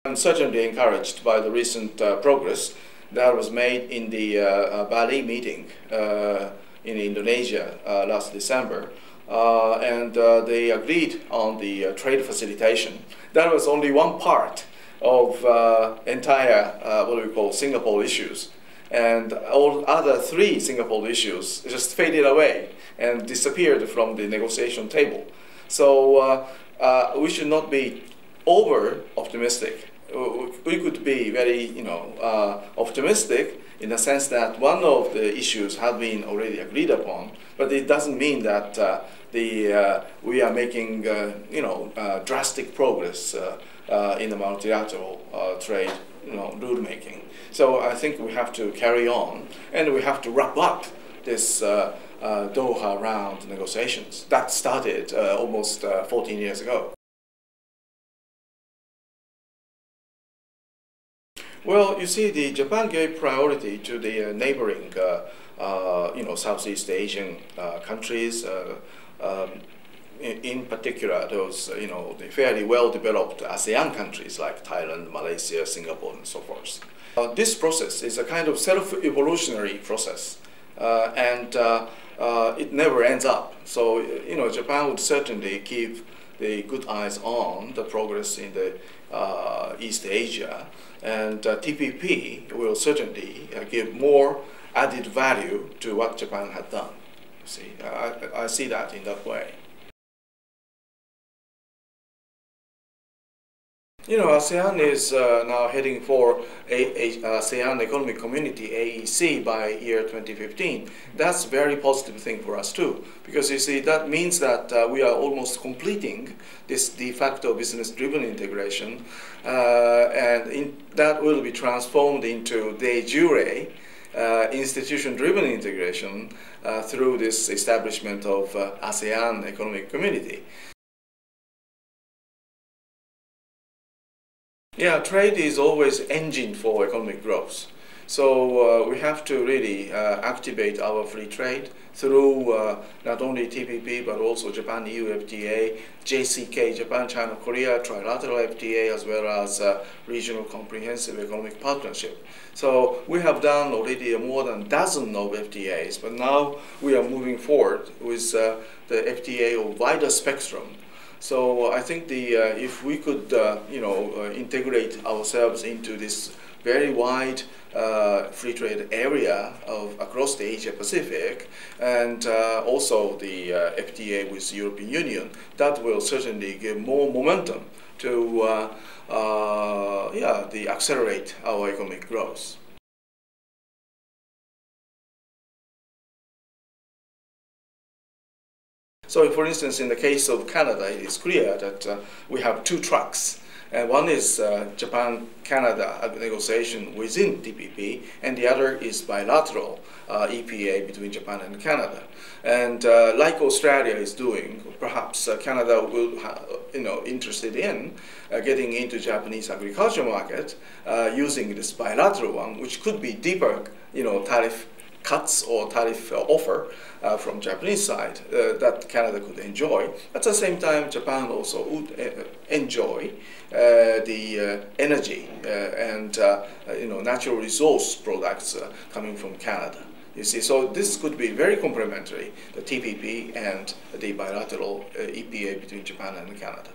I'm certainly encouraged by the recent progress that was made in the Bali meeting in Indonesia last December. They agreed on the trade facilitation. That was only one part of entire what we call Singapore issues. And all other three Singapore issues just faded away and disappeared from the negotiation table. So we should not be over-optimistic. We could be very, optimistic in the sense that one of the issues have been already agreed upon, but it doesn't mean that we are making, drastic progress in the multilateral trade, rule making. So I think we have to carry on, and we have to wrap up this Doha round negotiations that started almost 14 years ago. Well, you see, Japan gave priority to the neighboring, Southeast Asian countries. In particular, those, the fairly well-developed ASEAN countries like Thailand, Malaysia, Singapore, and so forth. This process is a kind of self-evolutionary process, and it never ends up. So, Japan would certainly keep the good eyes on the progress in the East Asia, and TPP will certainly give more added value to what Japan had done. See, I see that in that way. ASEAN is now heading for ASEAN Economic Community, AEC, by year 2015. That's a very positive thing for us too, because you see, that means that we are almost completing this de facto business-driven integration, and that will be transformed into de jure institution-driven integration through this establishment of ASEAN Economic Community. Yeah, trade is always engine for economic growth. So we have to really activate our free trade through not only TPP but also Japan-EU FTA, JCK, Japan-China-Korea, trilateral FTA, as well as regional comprehensive economic partnership. So we have done already more than a dozen of FTAs, but now we are moving forward with the FTA of wider spectrum. So I think if we could, integrate ourselves into this very wide free trade area across the Asia Pacific, and also the FTA with the European Union, that will certainly give more momentum to accelerate our economic growth. So, for instance, in the case of Canada, it is clear that we have two tracks. And one is Japan-Canada negotiation within TPP, and the other is bilateral EPA between Japan and Canada. And like Australia is doing, perhaps Canada will, interested in getting into Japanese agriculture market using this bilateral one, which could be deeper, tariff cuts or tariff offer from Japanese side that Canada could enjoy. At the same time, Japan also would enjoy the energy and natural resource products coming from Canada. You see, so this could be very complementary, the TPP and the bilateral EPA between Japan and Canada.